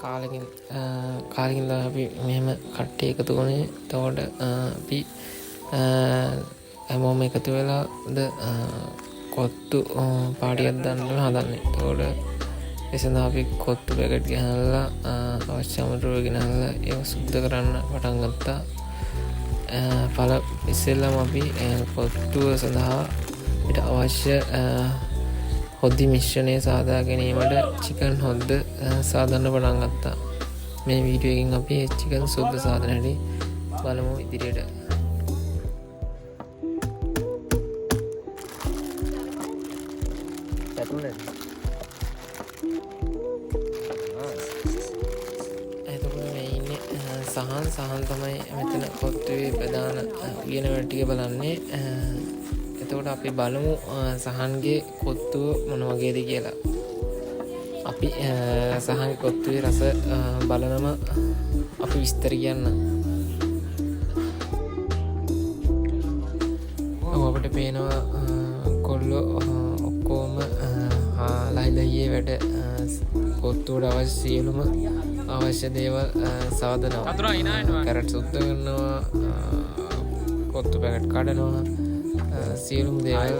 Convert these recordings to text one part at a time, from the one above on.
කාලෙකින් අපි මෙහෙම කට්ටිය එකතු වුණේ. එතකොට අපි හැමෝම එකතු වෙලාද කොත්තු පාටියක් දාන්න හදන්නේ. එතකොට ඒ සඳහා අපි කොත්තු පැකට් ගෙනල්ලා අවශ්‍ය අමුද්‍රව්‍ය ගෙනල්ලා ඒක සුද්ධ කරන්න පටන් ගත්තා. ඉස්සෙල්ලාම අපි කොත්තුව සඳහා අපිට අවශ්‍ය හොද්දි මිශ්‍රණය සාදා ගැනීමට චිකන් හොද්ද සාදන්න පටන් ගත්තා. මේ වීඩියෝ එකෙන් අපි චිකන් සුද්ද සාදන හැටි බලමු ඉදිරියට. එතකොට මේ ඉන්නේ සහන් තමයි මෙතන කොත්තුවේ ප්‍රධාන උයන වැඩ ටික බලන්නේ. එතකොට අපි බලමු සහන්ගේ කොත්තුව මොන වගේද කියලා. අපි සහන්ගේ කොත්තුවේ රස බලනම අපි විස්තර කියන්න. අපිට පේනවා කොල්ලෝ ඔක්කොම ලයිලයියේ වැඩ කොත්තුවට අවශ්‍ය සියලුම අවශ්‍ය දේවල් සාදනවා. කැරට් සුද්ධ කරනවා, කොත්තු පැකට් කඩනවා, සියලුම දේවල්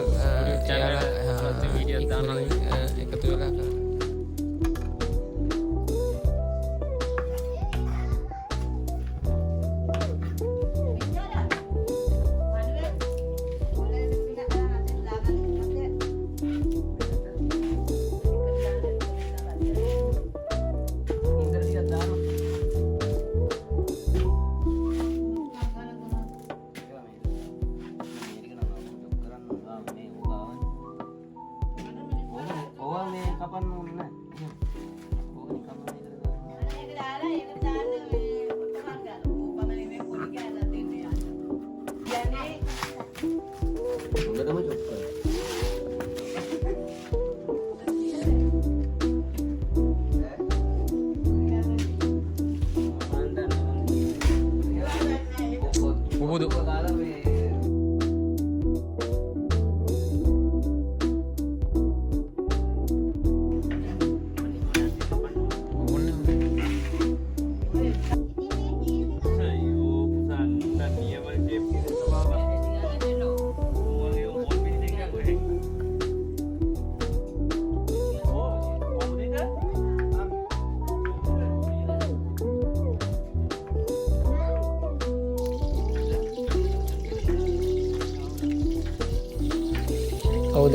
එකතු වෙලා කරනවා.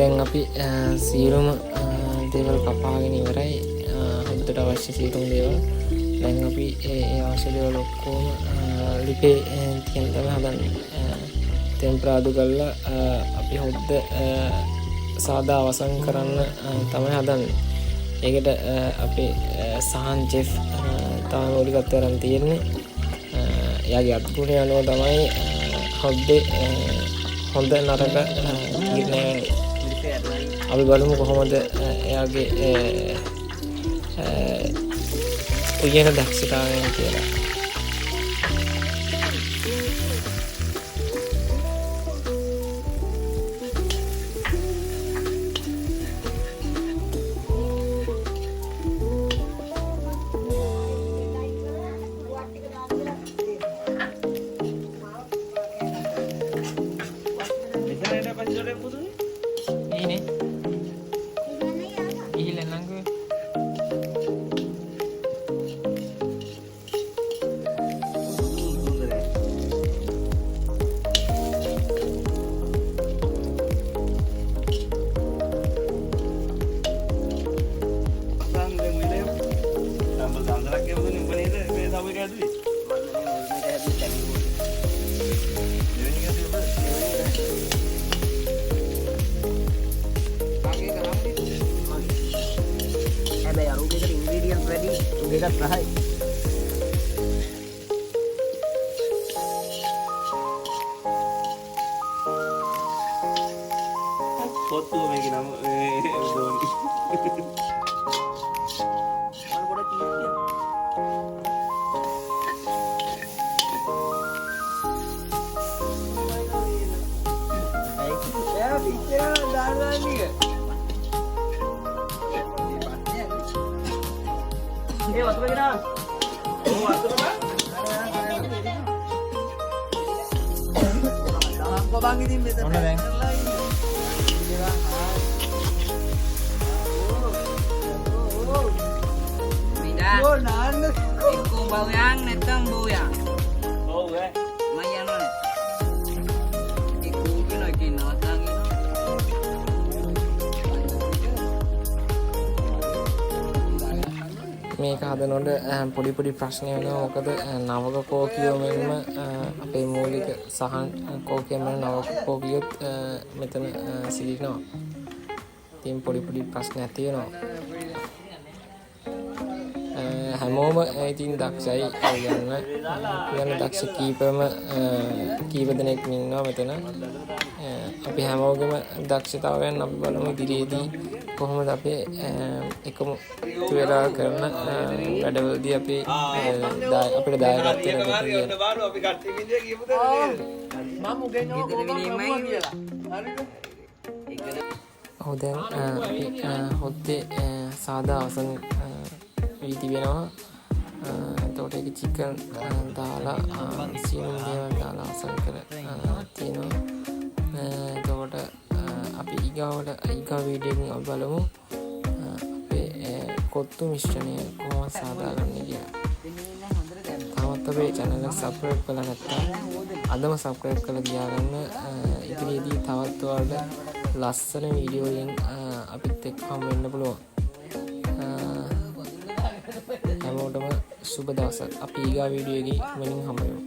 දැන් අපි සියලුම දේවල් කපාගෙන ඉවරයි. හොද්දට අවශ්‍ය සියලුම දේවල්. දැන් අපි ඒ අවශ්‍ය දේවල් ඔක්කොම ලිපේ තියන් තමයි හදන්නේ. ටෙම්පරාදු කරලා අපි හොද්ද සාදා අවසන් කරන්න තමයි හදන්නේ. ඒකට අපේ සහන් චෙෆ් තමයි මූලිකත්වය අරන් තියෙන්නේ. එයාගේ අත්ගුණය අනුව තමයි හොද්දේ හොඳ නරක තීරණය වෙන්නේ. අපි බලමු කොහොමද එයාගේ උයන දක්ෂතාවය කියලා. Ikut bau yang netang bau yang. Mayan mana? Ikut kino tang kino. මේක හදනොට පොඩි පොඩි ප්‍රශ්නය වෙනවා. මොකද නවක කෝකියෝ මෙන්ම අපේ මූලික සහන් කෝකියම නවක කෝකියොත් මෙතන සිටිනවා. ඉතින් පොඩි පොඩි ප්‍රශ්න ඇති වෙනවා. හැමෝම ඉතින් දක්ෂයි යන්න දක්ෂ කීප දෙනෙක් ඉන්නවා මෙතන. අපි හැමෝගෙම දක්ෂතාවයන් අපි බලමු ඉදිරියේදී කොහොමද අපේ එකම වෙලා කරන වැඩවලදී අපි අපිට දායකත්වය ලැබෙන්නේ කියලා. ඔව් දැන් අපි හොද්දේ සාදා අවසන් වී තිබෙනවා. එතකොට ඒක චිකන් දාලා සියලුම දේවල් දාලා අවසන් කර තියෙනවා. එතකොට අපි ඊගා වීඩියෝකින් අපි බලමු අපේ කොත්තු මිශ්‍රණය කොහොමද සාදාගන්නේ කියලා. තාමත් අපේ channel එක subscribe කරලා නැත්නම් අදම subscribe කරලා තියාගන්න. ඉදිරියේදී තවත් ඔයාලට ලස්සන වීඩියෝ වලින් අපිත් එක්ක හමු වෙන්න පුළුවන්. හැමෝටම සුබ දවසක්. අපි ඊගා වීඩියෝ එකේ වෙනින් හමු වෙමු.